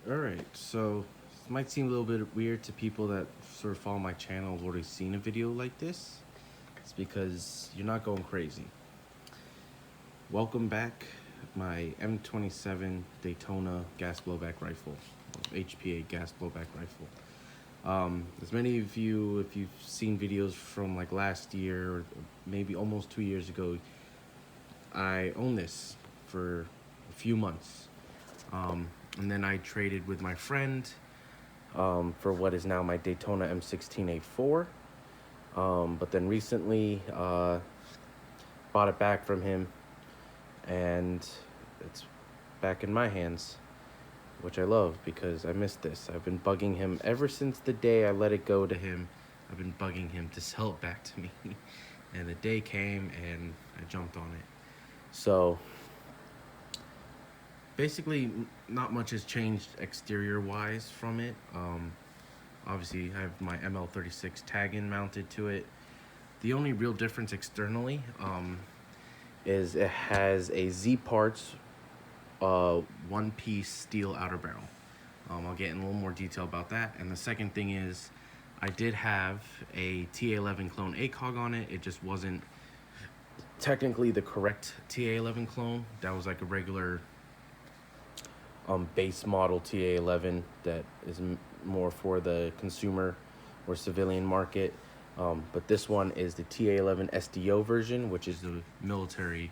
Alright, so this might seem a little bit weird to people that sort of follow my channel have already seen a video like this. It's because you're not going crazy. Welcome back, my M27 Daytona gas blowback rifle, HPA gas blowback rifle. As many of you, if you've seen videos from like last year or maybe almost 2 years ago, I owned this for a few months. And then I traded with my friend for what is now my Daytona M16 A4. But then recently bought it back from him, and it's back in my hands, which I love because I missed this. I've been bugging him ever since the day I let it go to him. I've been bugging him to sell it back to me. And the day came and I jumped on it. So basically not much has changed exterior wise from it. Obviously I have my ML36 tag-in mounted to it. The only real difference externally is it has a Z Parts one-piece steel outer barrel. I'll get in a little more detail about that. And the second thing is I did have a TA11 clone ACOG on it. It just wasn't technically the correct TA11 clone. That was like a regular base model TA11 that is more for the consumer or civilian market. But this one is the TA11 SDO version, which is the military,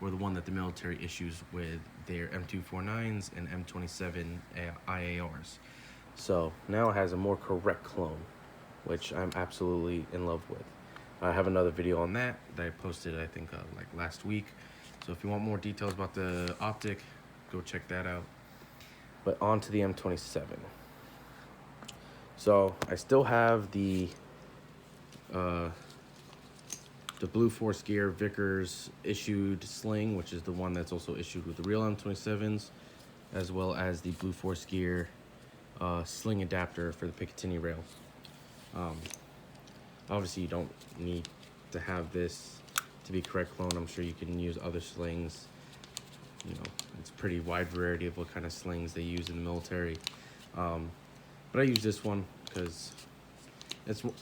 or the one that the military issues with their M249s and M27 IARs. So now it has a more correct clone, which I'm absolutely in love with. I have another video on that I posted, I think, like last week. So if you want more details about the optic, go check that out. But on to the M27. So I still have the Blue Force Gear Vickers issued sling, which is the one that's also issued with the real M27s, as well as the Blue Force Gear sling adapter for the Picatinny rails. Obviously you don't need to have this to be correct clone. I'm sure you can use other slings. You know, it's a pretty wide variety of what kind of slings they use in the military. But I use this one because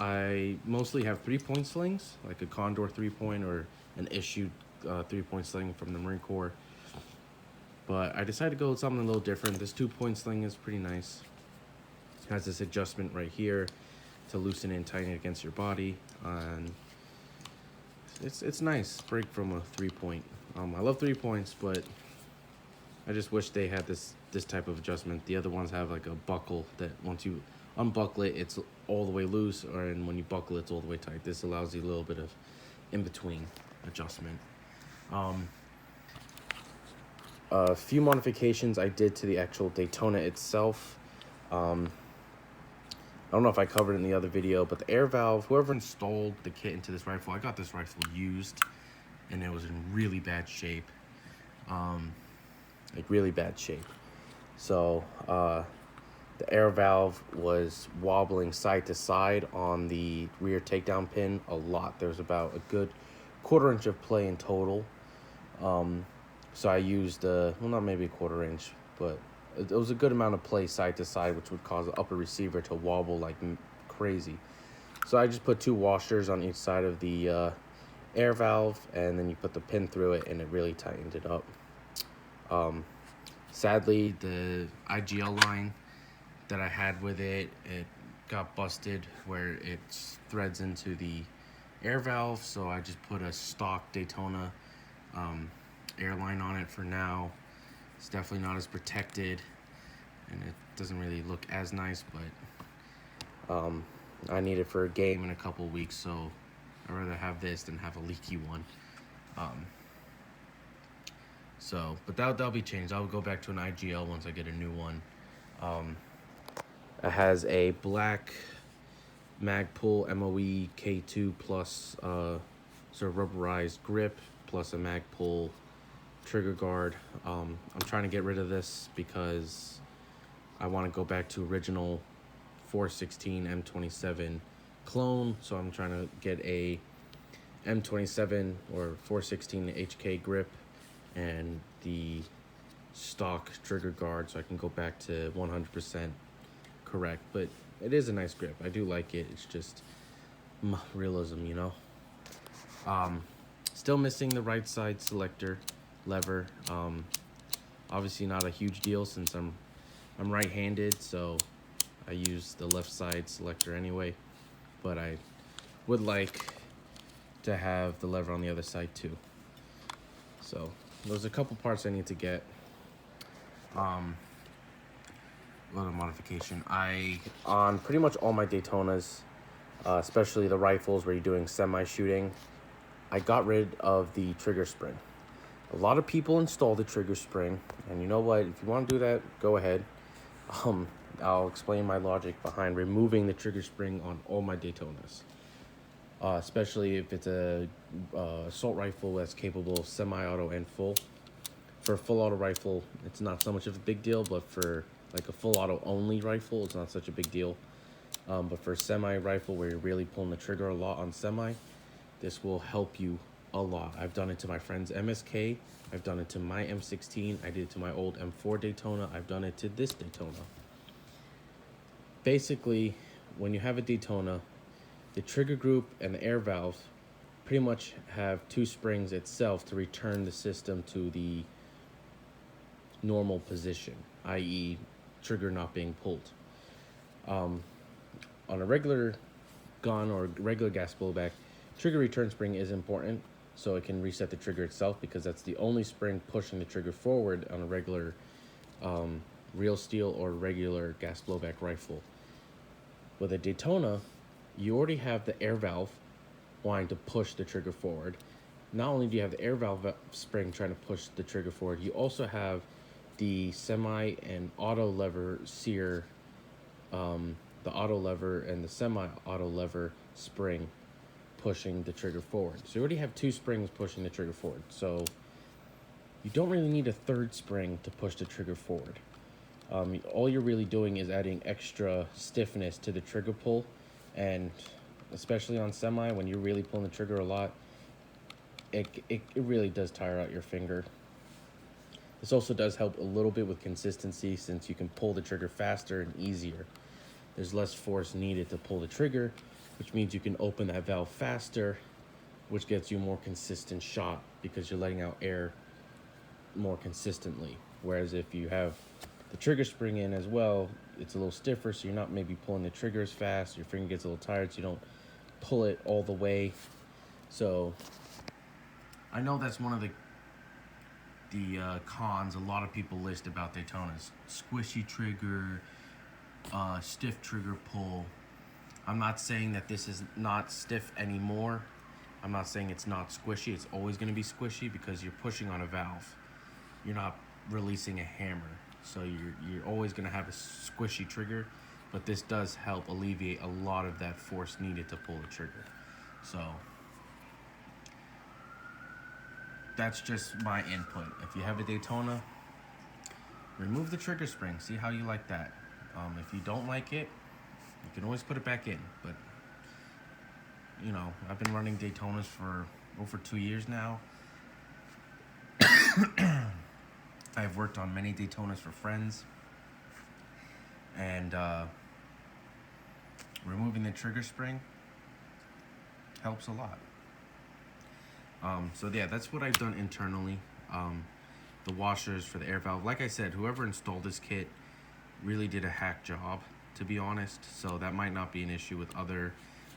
I mostly have 3-point slings, like a Condor 3-point or an issued 3-point sling from the Marine Corps. But I decided to go with something a little different. This 2-point sling is pretty nice. It has this adjustment right here to loosen and tighten it against your body, and it's nice break from a 3-point. I love 3-points, but I just wish they had this type of adjustment. The other ones have like a buckle that once you unbuckle it, it's all the way loose, and when you buckle it, it's all the way tight. This allows you a little bit of in-between adjustment. A few modifications I did to the actual Daytona itself. I don't know if I covered it in the other video, but the air valve, whoever installed the kit into this rifle, I got this rifle used, and it was in really bad shape. Like really bad shape. So the air valve was wobbling side to side on the rear takedown pin a lot. There was about a good 1/4 inch of play in total. So I used, well, not maybe a 1/4 inch, but it was a good amount of play side to side, which would cause the upper receiver to wobble like crazy. So I just put 2 washers on each side of the air valve, and then you put the pin through it, and it really tightened it up. Sadly, the IGL line that I had with it got busted where it threads into the air valve, so I just put a stock Daytona airline on it for now. It's definitely not as protected, and it doesn't really look as nice, but I need it for a game in a couple weeks, so I'd rather have this than have a leaky one. But that'll be changed. I'll go back to an IGL once I get a new one. It has a black Magpul MOE K2 plus sort of rubberized grip, plus a Magpul trigger guard. I'm trying to get rid of this because I want to go back to original 416 M27 clone, so I'm trying to get a M27 or 416 HK grip and the stock trigger guard, so I can go back to 100% correct. But it is a nice grip. I do like it. It's just realism, you know. Still missing the right side selector lever. Obviously not a huge deal since I'm right-handed, so I use the left side selector anyway. But I would like to have the lever on the other side too. So there's a couple parts I need to get. A little modification. On pretty much all my Daytonas, especially the rifles where you're doing semi-shooting, I got rid of the trigger spring. A lot of people install the trigger spring, and you know what? If you want to do that, go ahead. I'll explain my logic behind removing the trigger spring on all my Daytonas. Especially if it's a assault rifle that's capable of semi-auto and full. For a full auto rifle, it's not so much of a big deal, but for like a full auto only rifle, it's not such a big deal. But for a semi rifle where you're really pulling the trigger a lot on semi, this will help you a lot. I've done it to my friend's MSK. I've done it to my M16. I did it to my old M4 Daytona. I've done it to this Daytona. Basically, when you have a Daytona, the trigger group and the air valve pretty much have two springs itself to return the system to the normal position, i.e. trigger not being pulled. On a regular gun or regular gas blowback, trigger return spring is important so it can reset the trigger itself, because that's the only spring pushing the trigger forward on a regular real steel or regular gas blowback rifle. With a Daytona, you already have the air valve wanting to push the trigger forward. Not only do you have the air valve spring trying to push the trigger forward, you also have the semi and auto lever sear, the auto lever and the semi-auto lever spring pushing the trigger forward. So you already have two springs pushing the trigger forward. So you don't really need a third spring to push the trigger forward. All you're really doing is adding extra stiffness to the trigger pull, and especially on semi, when you're really pulling the trigger a lot, it really does tire out your finger. This also does help a little bit with consistency, since you can pull the trigger faster and easier. There's less force needed to pull the trigger, which means you can open that valve faster, which gets you more consistent shot because you're letting out air more consistently. Whereas if you have the trigger spring in as well, it's a little stiffer, so you're not maybe pulling the trigger as fast. Your finger gets a little tired, so you don't pull it all the way. So I know that's one of the cons a lot of people list about Daytonas: squishy trigger, stiff trigger pull. I'm not saying that this is not stiff anymore. I'm not saying it's not squishy. It's always going to be squishy because you're pushing on a valve. You're not releasing a hammer, so you're always going to have a squishy trigger. But this does help alleviate a lot of that force needed to pull the trigger. So that's just my input. If you have a Daytona, remove the trigger spring. See how you like that. If you don't like it, you can always put it back in. But you know, I've been running Daytonas for over 2 years now. I've worked on many Daytonas for friends, and removing the trigger spring helps a lot. So yeah, that's what I've done internally. The washers for the air valve, like I said, whoever installed this kit really did a hack job, to be honest. So that might not be an issue with other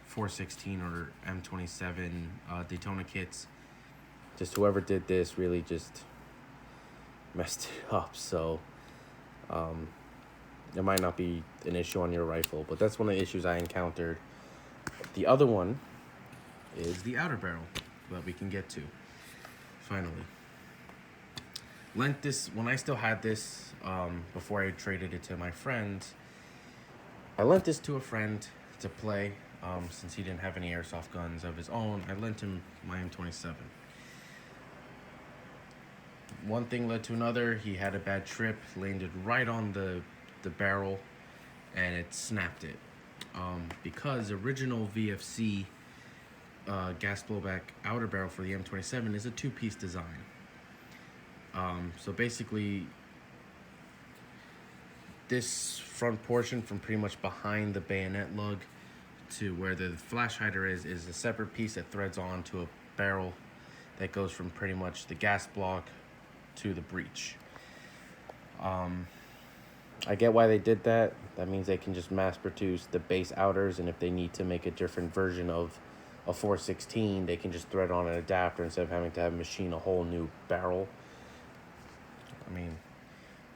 416 or M27 Daytona kits. Just whoever did this really just messed it up. So it might not be an issue on your rifle, but that's one of the issues I encountered. The other one is the outer barrel that we can get to finally. Lent this when I still had this, before I traded it to my friend. I lent this to a friend to play, since he didn't have any airsoft guns of his own. I lent him my M27. One thing led to another. He had a bad trip, landed right on the barrel, and it snapped it. Because original VFC gas blowback outer barrel for the M27 is a two-piece design. So basically, this front portion from pretty much behind the bayonet lug to where the flash hider is a separate piece that threads on to a barrel that goes from pretty much the gas block to the breech. I get why they did that. That means they can just mass produce the base outers, and if they need to make a different version of a 416, they can just thread on an adapter instead of having to machine a whole new barrel. I mean,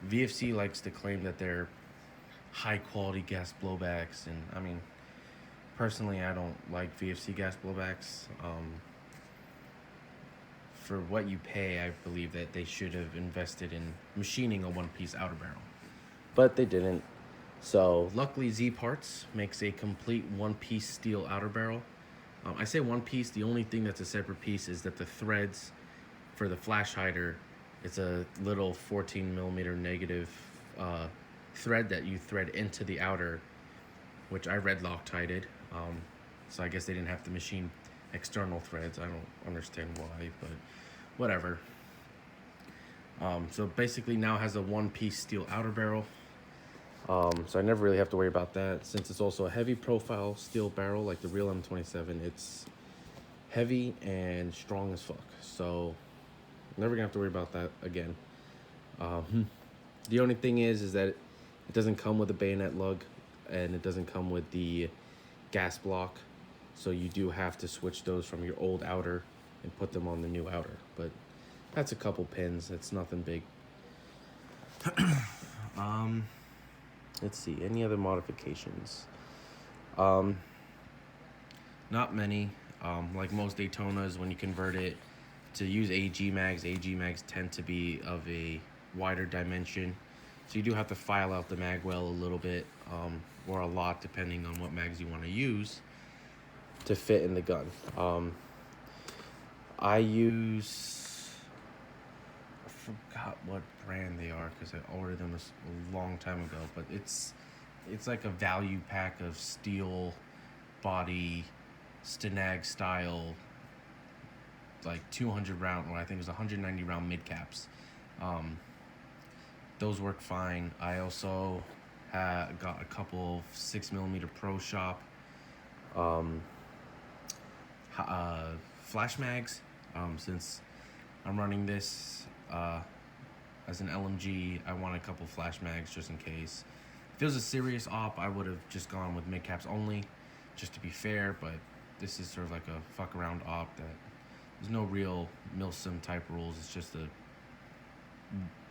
VFC likes to claim that they're high quality gas blowbacks, and I mean, personally, I don't like VFC gas blowbacks. For what you pay, I believe that they should have invested in machining a one-piece outer barrel, but they didn't. So luckily, Z Parts makes a complete one-piece steel outer barrel. I say one piece. The only thing that's a separate piece is that the threads for the flash hider, it's a little 14 millimeter negative thread that you thread into the outer, which I red Loctited. So I guess they didn't have to machine external threads. I don't understand why, but whatever. So basically now has a one-piece steel outer barrel. So I never really have to worry about that. Since it's also a heavy profile steel barrel like the real M27, it's heavy and strong as fuck. So never gonna have to worry about that again. The only thing is that it doesn't come with a bayonet lug, and it doesn't come with the gas block. So you do have to switch those from your old outer and put them on the new outer. But that's a couple pins. It's nothing big. Let's see, any other modifications? Not many. Like most Daytonas, when you convert it to use AG mags tend to be of a wider dimension. So you do have to file out the mag well a little bit, or a lot, depending on what mags you want to use to fit in the gun. I use, I forgot what brand they are because I ordered them a long time ago, but it's like a value pack of steel body Stenag style, like 200 round, or I think it was 190 round mid caps. Those work fine. I also got a couple of 6mm Pro Shop flash mags. Since I'm running this as an LMG, I want a couple flash mags just in case. If it was a serious op, I would have just gone with mid caps only, just to be fair. But this is sort of like a fuck around op that there's no real milsim type rules. It's just a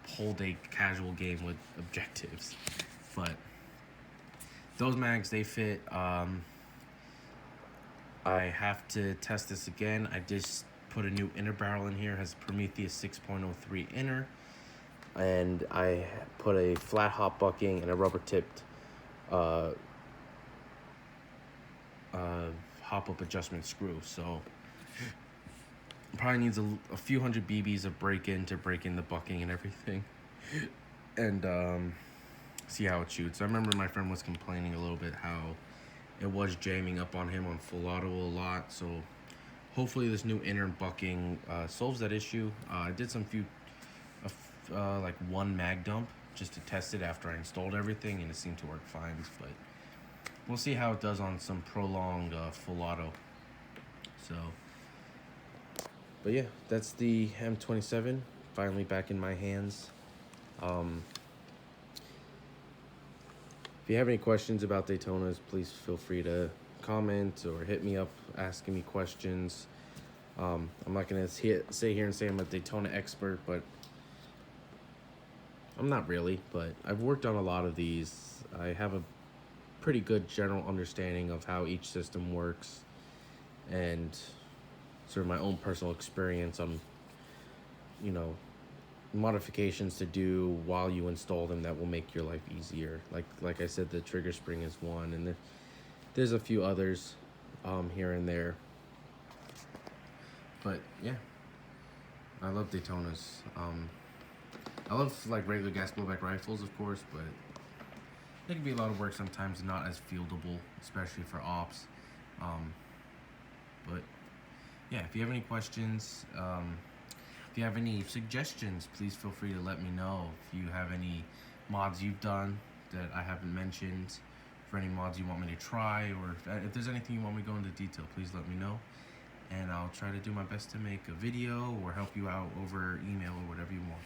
whole day casual game with objectives. But those mags, they fit. I have to test this again. I just put a new inner barrel in here. It has Prometheus 6.03 inner, and I put a flat hop bucking and a rubber tipped hop up adjustment screw. So probably needs a few hundred BBs of break in to break in the bucking and everything, and see how it shoots. I remember my friend was complaining a little bit how it was jamming up on him on full auto a lot. So hopefully this new inner bucking solves that issue. I did like one mag dump just to test it after I installed everything, and it seemed to work fine. But we'll see how it does on some prolonged full auto. So, but yeah, that's the M27 finally back in my hands. If you have any questions about Daytonas, please feel free to comment or hit me up asking me questions. I'm not gonna say here and say I'm a Daytona expert, but I'm not really. But I've worked on a lot of these. I have a pretty good general understanding of how each system works, and sort of my own personal experience on, modifications to do while you install them that will make your life easier. Like I said, the trigger spring is one, and there's a few others here and there. But yeah, I love Daytonas. I love like regular gas blowback rifles, of course, but they can be a lot of work sometimes, not as fieldable, especially for ops. But yeah, if you have any questions, if you have any suggestions, please feel free to let me know. If you have any mods you've done that I haven't mentioned, for any mods you want me to try, or if there's anything you want me to go into detail, please let me know. And I'll try to do my best to make a video or help you out over email or whatever you want.